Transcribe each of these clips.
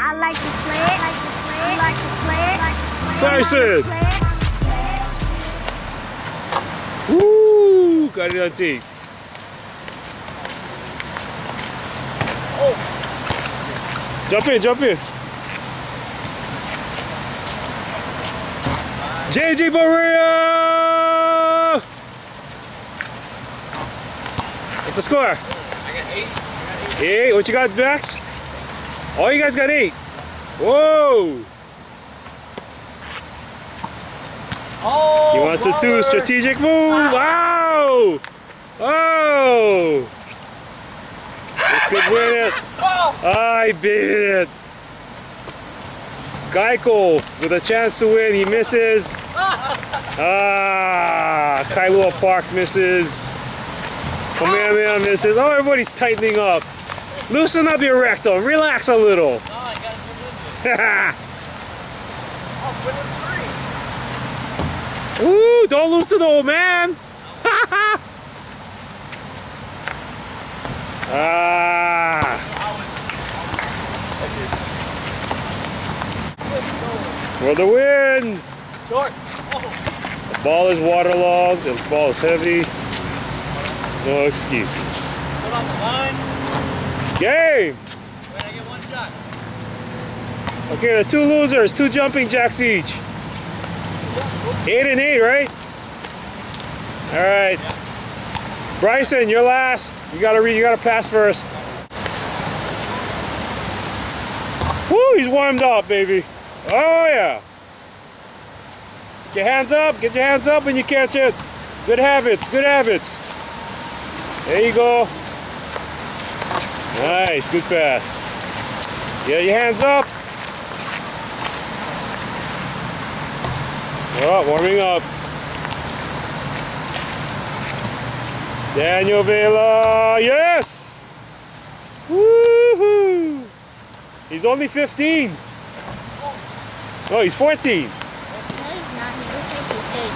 I like to play it. I like to play it. Bryson! Woo! Got it on tape. Oh! Jump in, jump in. JJ Barea! What's the score? I got 8. 8. What you got, Max? Oh, you guys got 8. Whoa! Oh! He wants the 2. Strategic move. Wow! Oh! This could win it. Oh! I beat it. Geico with a chance to win. He misses. Ah! Kailua Park misses. Kamehameha misses. Oh, everybody's tightening up. Loosen up your rectum. Relax a little. Oh, I got it. Oh, put in 3. Ooh, don't lose to the old man. Ah. For the win. Short. The ball is waterlogged. The ball is heavy. No excuses. Put on the line. Game. Wait, I get 1 shot. Okay, the 2 losers, 2 jumping jacks each. 8 and 8, right? All right. Yeah. Bryson, you're last. You gotta pass first. Woo, he's warmed up, baby. Oh yeah. Get your hands up when you catch it. Good habits, good habits. There you go. Nice, good pass. Get your hands up. Oh, warming up. Daniel Vela, yes! Woohoo! He's only 15. Oh, he's 14. No, he's not. He looks like he's 32.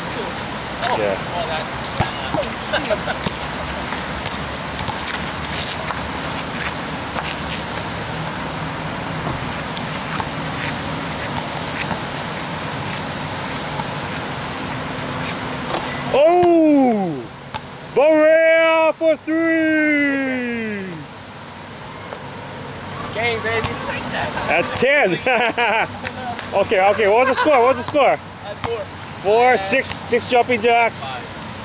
Oh, Yeah. oh that. Oh! Barea for 3! Game, baby. That's 10. Okay, what was the score? What was the score? 4, 6 jumping jacks,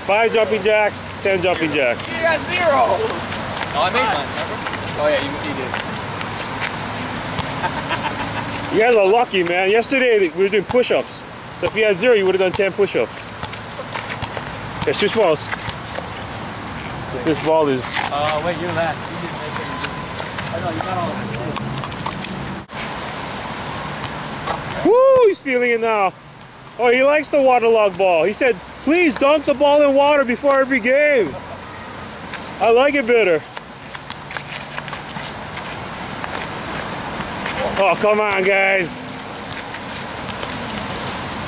5 jumping jacks, 10 jumping jacks. You got 0. Oh, I made mine, remember? Oh, yeah, you did. You guys are lucky, man. Yesterday we were doing push-ups. So if you had 0, you would have done 10 push-ups. Okay, switch balls. Since this ball is... Wait, you're last. You didn't make it. I know, you got all of it. Woo, he's feeling it now. Oh, he likes the waterlogged ball. He said, please dunk the ball in water before every game. I like it better. Oh, come on, guys.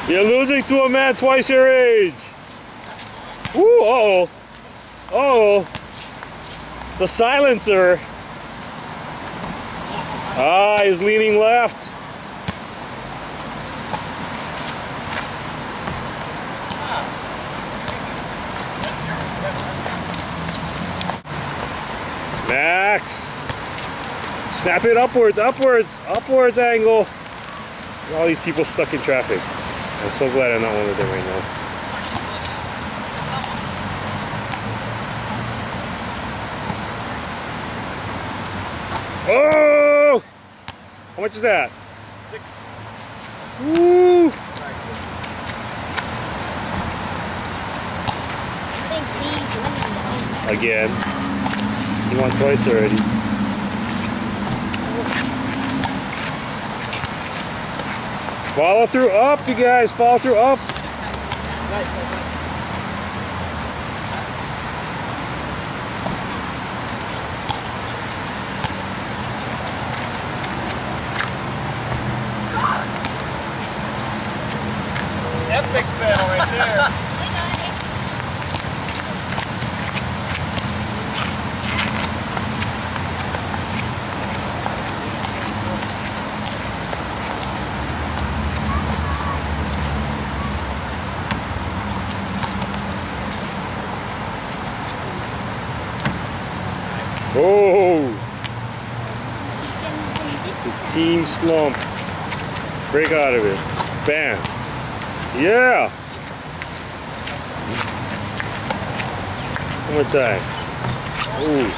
You're losing to a man twice your age. Woo, uh-oh. Uh-oh. The silencer. Ah, he's leaning left. Max. Snap it upwards angle. All these people stuck in traffic. I'm so glad I'm not one of them right now. Oh! How much is that? 6. Woo! I think he's winning. Again. You won twice already. Follow through up, you guys. Follow through up. Epic fail right there. Oh, You can team slump. Break out of it. Bam. Yeah. One more time. Ooh.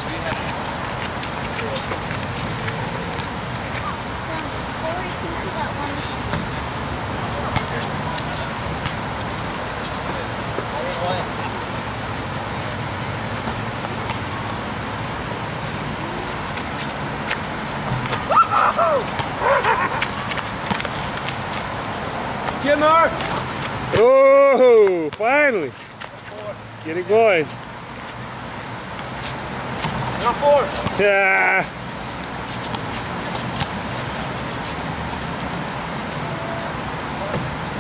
Get Mark! Oh, finally. Let's get it going. Not 4. Yeah.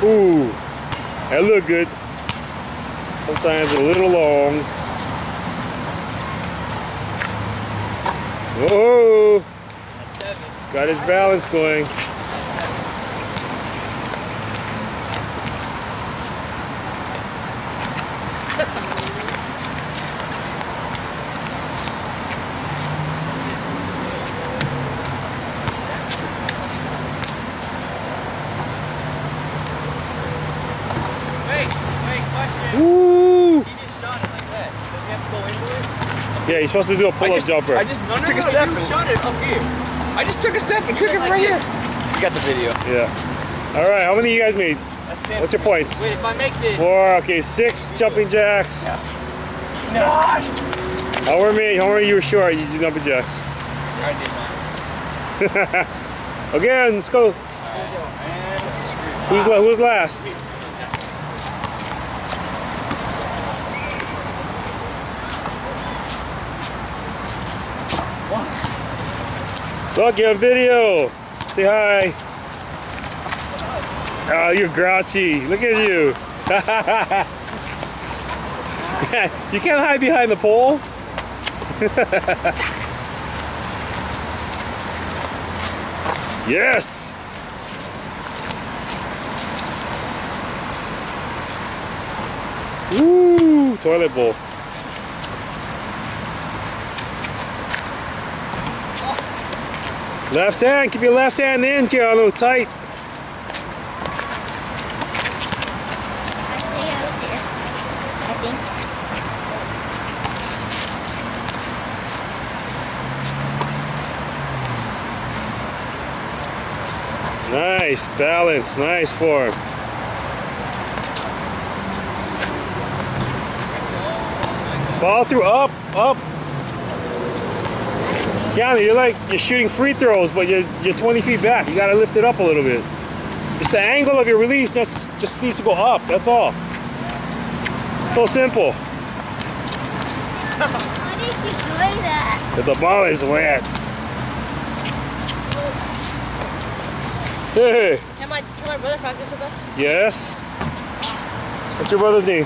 Ooh, that looked good. Sometimes a little long. Whoa, That's 7. he's got his balance going. Wait, question. Woo! He just shot it like that. Does he have to go into it? Yeah, you're supposed to do a pull-up jumper. I just No, took a step. you shot it up here. I just took a step and took it like right here. this. You got the video. Yeah. All right, how many you guys made? That's 10. What's your points? Wait, if I make this. 4. Okay, 6 jumping jacks. Yeah. How many you were short? You did jumping jacks. I did mine. Again, let's go. Who's last? Look, you have video. Say hi. Oh, you're grouchy. Look at you. You can't hide behind the pole. Yes. Woo, toilet bowl. Left hand, keep your left hand in, Keanu, tight. I think. Nice balance, nice form. Follow through, up. Keanu, you're shooting free throws, but you're 20 feet back. You gotta lift it up a little bit. Just the angle of your release just needs to go up, that's all. So simple. How did you do that? But the ball is wet. Hey, Can my brother practice with us? yes? What's your brother's name?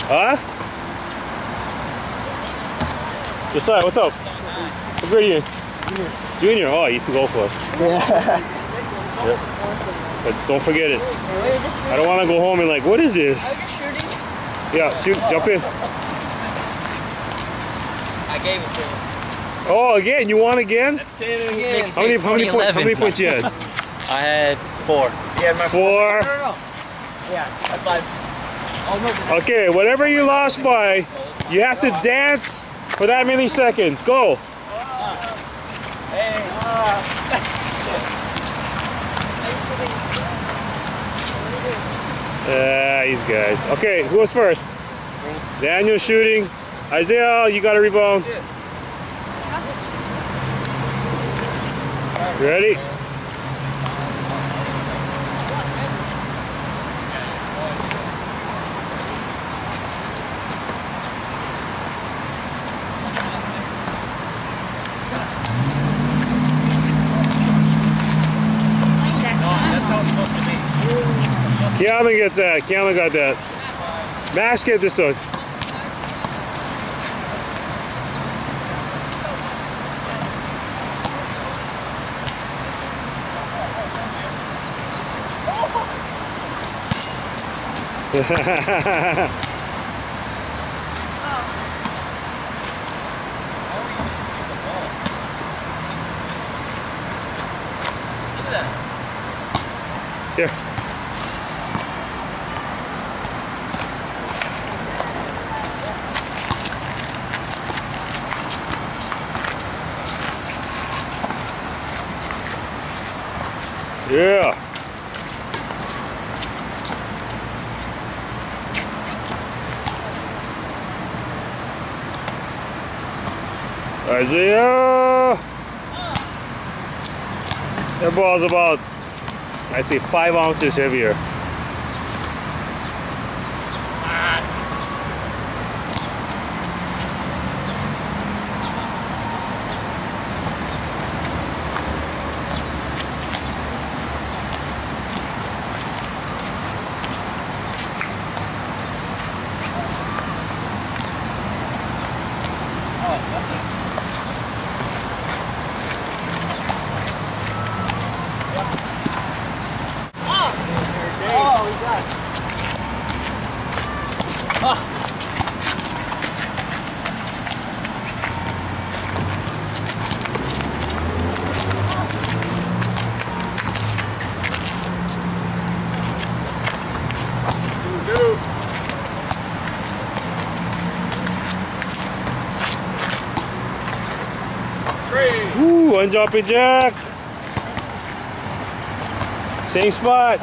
Huh? Josiah, what's up? What grade are you in? Junior. Oh, you took off us. Yeah. Yep. But don't forget it. I don't want to go home and like, what is this? Shooting? Yeah, shoot, jump in. I gave it to him. Oh, again, you won again? That's 10 again. How many points you had? I had 4. Yeah, my 4. No. Yeah, I had 5. Oh, no. Okay, whatever you lost by, you have to dance for that many seconds. Go. Hey. These guys. Okay, who was first? Daniel shooting. Isaiah, you got a rebound. Ready? That's how it's supposed to be. Keanu gets that. Keanu got that. Max, get this one. that. Here. Yeah. Isaiah! That ball's about, I'd say, 5 ounces heavier. Oh, we got it. Woo, one jumping jack. Same spot.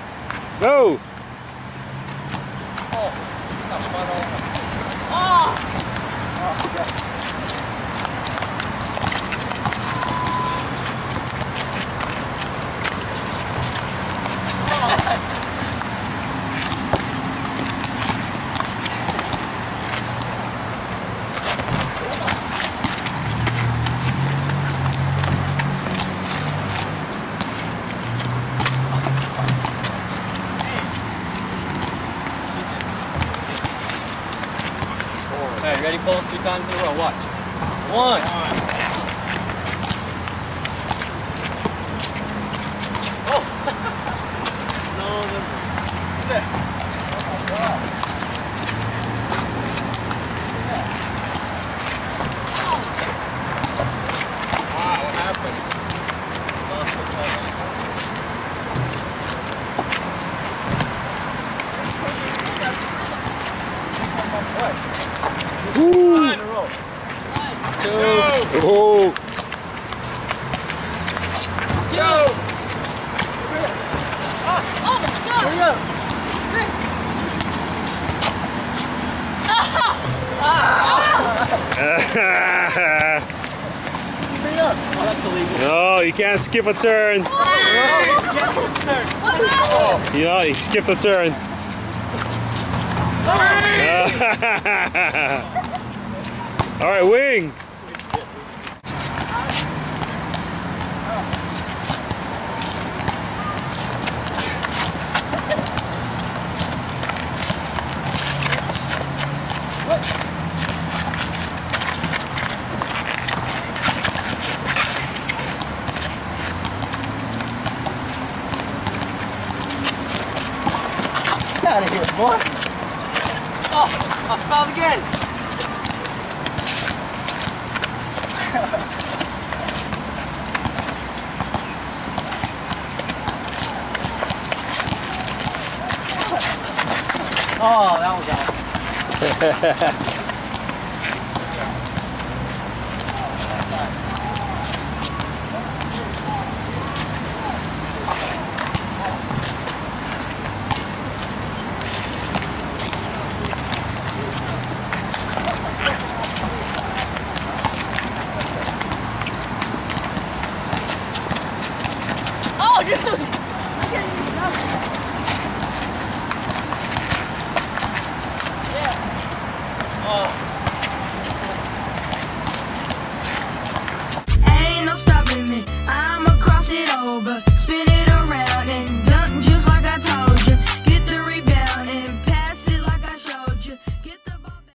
Go. Alright, ready? Pull 3 times in a row. Watch. 1. Oh! No, wow, what happened? Lost the touch. Woo. In a row. 2. Oh. Oh, let's go. Hurry up. Hurry up. Oh, that's illegal. No, you can't skip a turn. You know, you skipped a turn. All right, wing. Get out of here, boy. Oh, I fouled again. Oh, that was awesome. Oh, dude. Oh.